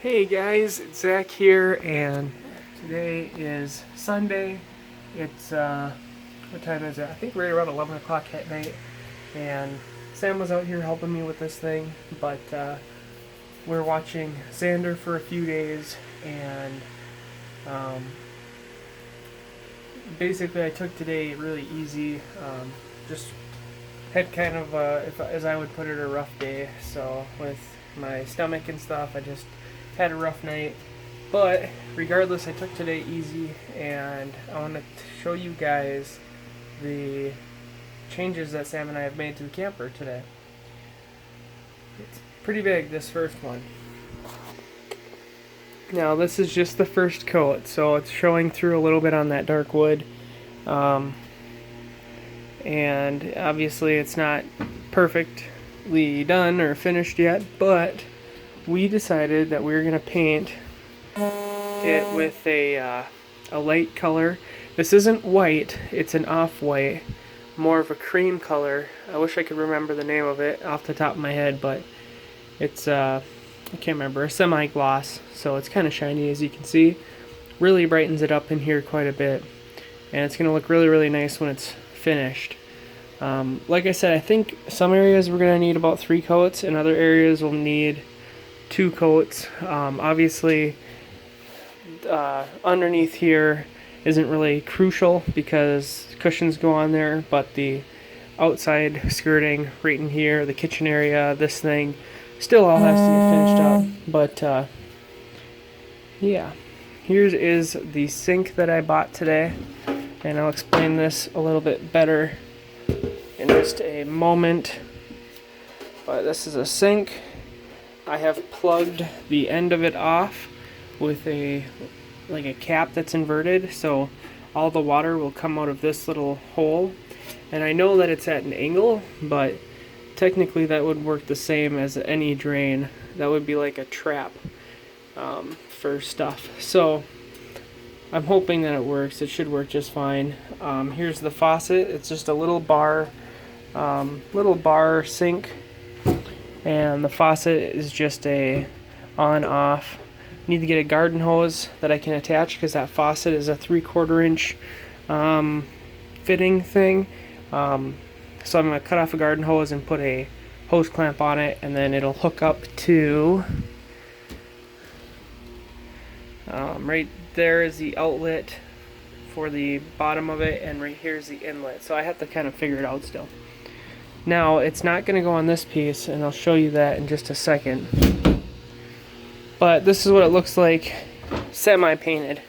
Hey guys, it's Zach here, and today is Sunday. It's, what time is it? I think right around 11 o'clock at night, and Sam was out here helping me with this thing, but we're watching Xander for a few days, and um, basically I took today really easy. Just had kind of, as I would put it, a rough day, so with my stomach and stuff, I just had a rough night. But regardless, I took today easy, and I want to show you guys the changes that Sam and I have made to the camper today. It's pretty big, this first one. Now, this is just the first coat, so it's showing through a little bit on that dark wood. And obviously, it's not perfectly done or finished yet, but we decided that we were going to paint it with a light color. This isn't white, it's an off-white, more of a cream color. I wish I could remember the name of it off the top of my head, but it's, I can't remember, a semi-gloss, so it's kind of shiny as you can see. Really brightens it up in here quite a bit, and it's going to look really, really nice when it's finished. Like I said, I think some areas we're going to need about 3 coats, and other areas will need 2 coats. Obviously, underneath here isn't really crucial because cushions go on there, but the outside skirting right in here, the kitchen area, this thing, still all has to get finished up. But yeah, here is the sink that I bought today, and I'll explain this a little bit better in just a moment. But this is a sink. I have plugged the end of it off with a cap that's inverted, so all the water will come out of this little hole. And I know that it's at an angle, but technically that would work the same as any drain. That would be like a trap for stuff. So I'm hoping that it works. It should work just fine. Here's the faucet. It's just a little bar sink, and the faucet is just a on-off. Need to get a garden hose that I can attach because that faucet is a 3/4 inch fitting thing. So I'm going to cut off a garden hose and put a hose clamp on it, and then it'll hook up to right there is the outlet for the bottom of it, and right here is the inlet. So I have to kind of figure it out still. Now, it's not going to go on this piece, and I'll show you that in just a second. But this is what it looks like semi-painted.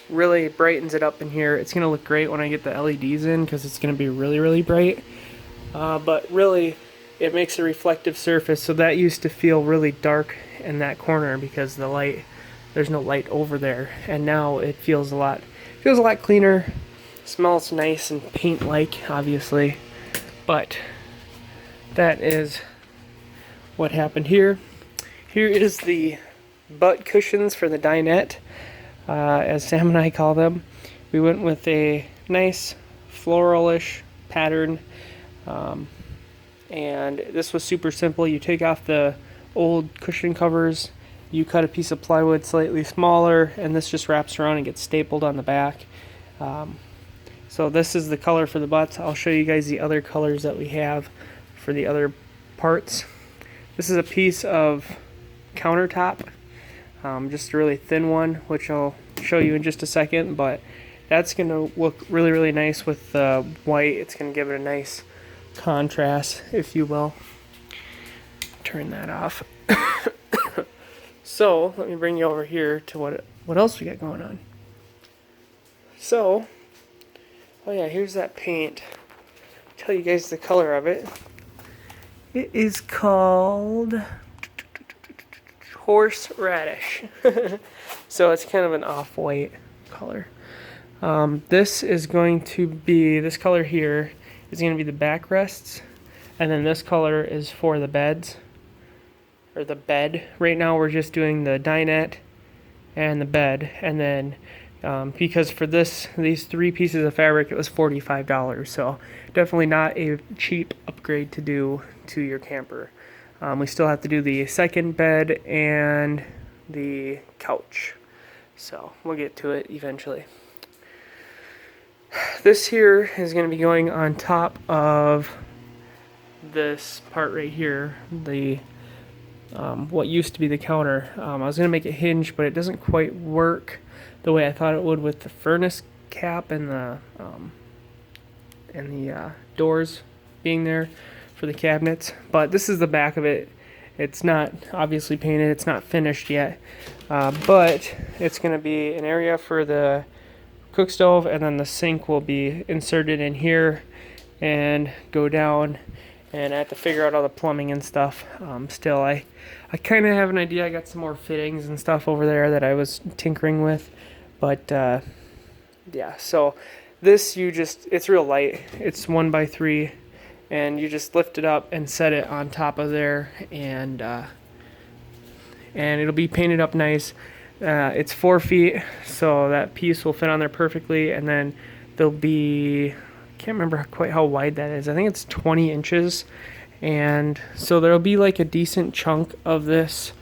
Really brightens it up in here. It's going to look great when I get the LEDs in because it's going to be really, really bright. But really, it makes a reflective surface, so that used to feel really dark in that corner because there's no light over there. And now it feels a lot cleaner. Smells nice and paint-like, obviously, but that is what happened here. Here is the butt cushions for the dinette, as Sam and I call them. We went with a nice floralish pattern, and this was super simple. You take off the old cushion covers, you cut a piece of plywood slightly smaller, and this just wraps around and gets stapled on the back. So this is the color for the butts. I'll show you guys the other colors that we have for the other parts. This is a piece of countertop, just a really thin one, which I'll show you in just a second, but that's going to look really, really nice with the white. It's going to give it a nice contrast, if you will. Turn that off. So let me bring you over here to what else we got going on. So, oh yeah, here's that paint. Tell you guys the color of it. It is called horseradish. So it's kind of an off-white color. This color here is going to be the backrests, and then this color is for the beds, or the bed. Right now we're just doing the dinette and the bed, and then because for these 3 pieces of fabric it was $45, so definitely not a cheap upgrade to do to your camper. We still have to do the second bed and the couch. So we'll get to it eventually. This here is going to be going on top of this part right here, the what used to be the counter. I was going to make it hinge, but it doesn't quite work the way I thought it would with the furnace cap and the doors being there for the cabinets. But this is the back of it. It's not obviously painted. It's not finished yet, but it's going to be an area for the cook stove, and then the sink will be inserted in here and go down. And I have to figure out all the plumbing and stuff. Still, I kind of have an idea. I got some more fittings and stuff over there that I was tinkering with, but yeah. So this, it's real light. It's 1x3, and you just lift it up and set it on top of there, and it'll be painted up nice. It's 4 feet, so that piece will fit on there perfectly, and then there'll be, I can't remember quite how wide that is. I think it's 20 inches, and so there'll be like a decent chunk of this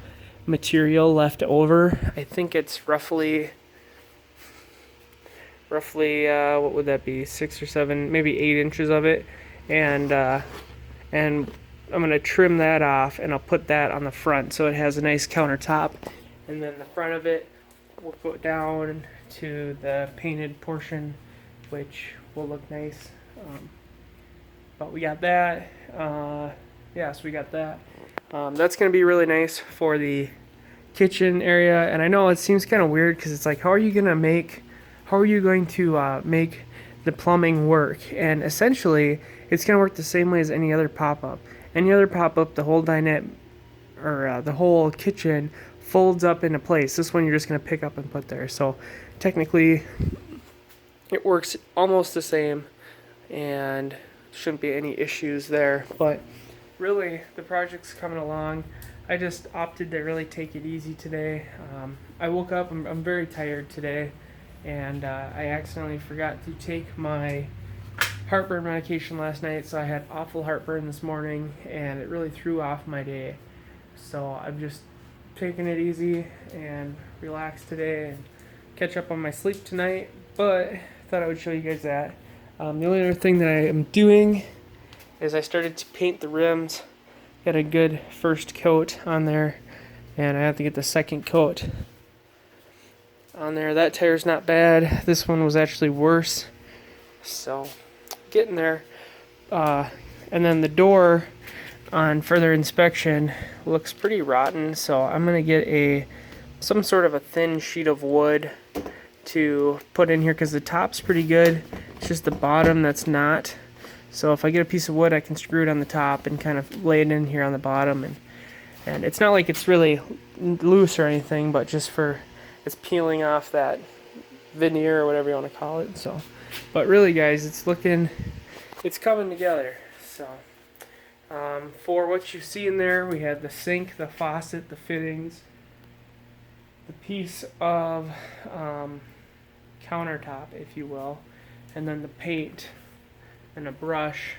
material left over. I think it's roughly what would that be, 6 or 7, maybe 8 inches of it, and I'm gonna trim that off, and I'll put that on the front so it has a nice countertop. And then the front of it will go down to the painted portion, which will look nice. But we got that. So we got that. That's going to be really nice for the kitchen area. And I know it seems kind of weird because it's like, how are you going to make the plumbing work? And essentially, it's going to work the same way as any other pop-up. Any other pop-up, the whole dinette or the whole kitchen folds up into place. This one you're just going to pick up and put there. So technically it works almost the same and shouldn't be any issues there. But really, the project's coming along. I just opted to really take it easy today. I woke up, I'm very tired today, and I accidentally forgot to take my heartburn medication last night, so I had awful heartburn this morning, and it really threw off my day. So I've just taking it easy and relax today and catch up on my sleep tonight, but I thought I would show you guys that. The only other thing that I am doing is I started to paint the rims. Got a good first coat on there, and I have to get the second coat on there. That tire's not bad. This one was actually worse, so getting there. And then the door on further inspection looks pretty rotten, so I'm gonna get some sort of a thin sheet of wood to put in here because the top's pretty good. It's just the bottom that's not. So if I get a piece of wood, I can screw it on the top and kind of lay it in here on the bottom, and it's not like it's really loose or anything, but just it's peeling off that veneer or whatever you want to call it. So, but really, guys, it's coming together. So. For what you see in there, we had the sink, the faucet, the fittings, the piece of countertop, if you will, and then the paint and a brush.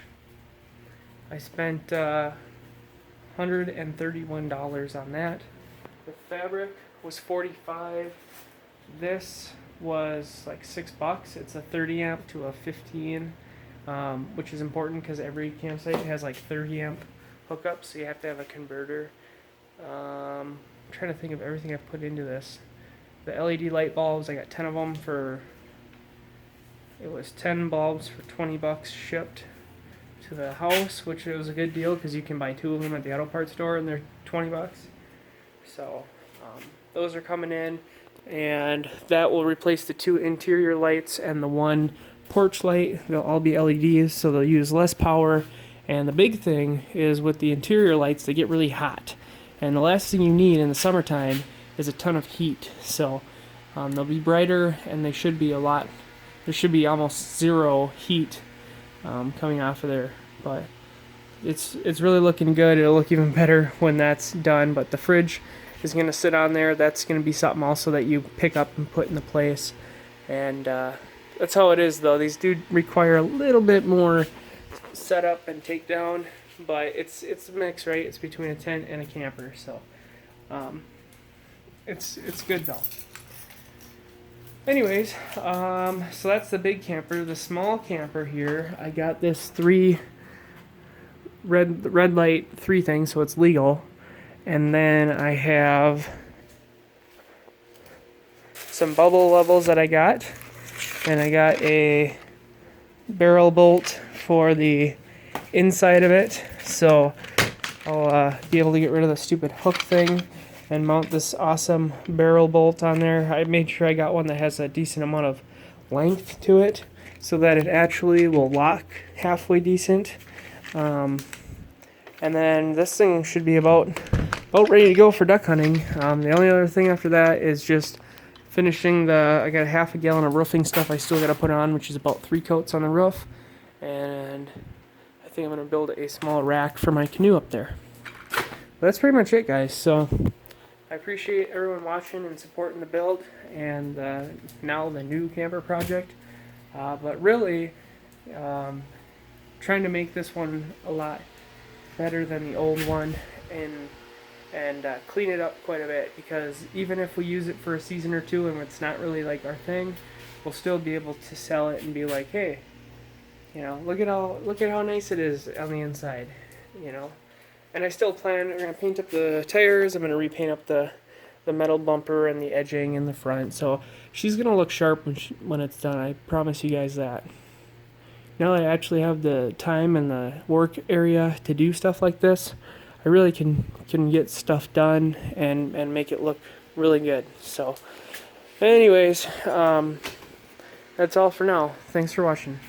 I spent $131 on that. The fabric was $45. This was like $6. It's a 30 amp to a 15. Which is important because every campsite has like 30 amp hookups, so you have to have a converter. I'm trying to think of everything I've put into this. The LED light bulbs, I got 10 of them it was 10 bulbs for $20 shipped to the house, which was a good deal because you can buy 2 of them at the auto parts store and they're $20. So those are coming in, and that will replace the 2 interior lights and the 1 porch light. They'll all be LEDs, so they'll use less power. And the big thing is with the interior lights, they get really hot, and the last thing you need in the summertime is a ton of heat. So they'll be brighter, and there should be almost zero heat coming off of there. But it's really looking good. It'll look even better when that's done. But the fridge is going to sit on there. That's going to be something also that you pick up and put into place. And that's how it is, though. These do require a little bit more setup and takedown, but it's a mix, right? It's between a tent and a camper, so it's good though. Anyways, so that's the big camper. The small camper here, I got this 3 red light 3 thing, so it's legal. And then I have some bubble levels that I got, and I got a barrel bolt for the inside of it, so I'll be able to get rid of the stupid hook thing and mount this awesome barrel bolt on there. I made sure I got one that has a decent amount of length to it so that it actually will lock halfway decent. And then this thing should be about ready to go for duck hunting. The only other thing after that is just finishing I got a half a gallon of roofing stuff I still got to put on, which is about 3 coats on the roof. And I think I'm going to build a small rack for my canoe up there. But that's pretty much it, guys. So I appreciate everyone watching and supporting the build and now the new camper project. But really, trying to make this one a lot better than the old one and clean it up quite a bit, because even if we use it for a season or 2 and it's not really like our thing, we'll still be able to sell it and be like, hey, you know, look at how nice it is on the inside, you know. And I still plan, we're going to paint up the tires, I'm going to repaint up the metal bumper and the edging in the front, so she's going to look sharp when it's done, I promise you guys that. Now that I actually have the time and the work area to do stuff like this, I really can get stuff done and make it look really good. So anyways, that's all for now. Thanks for watching.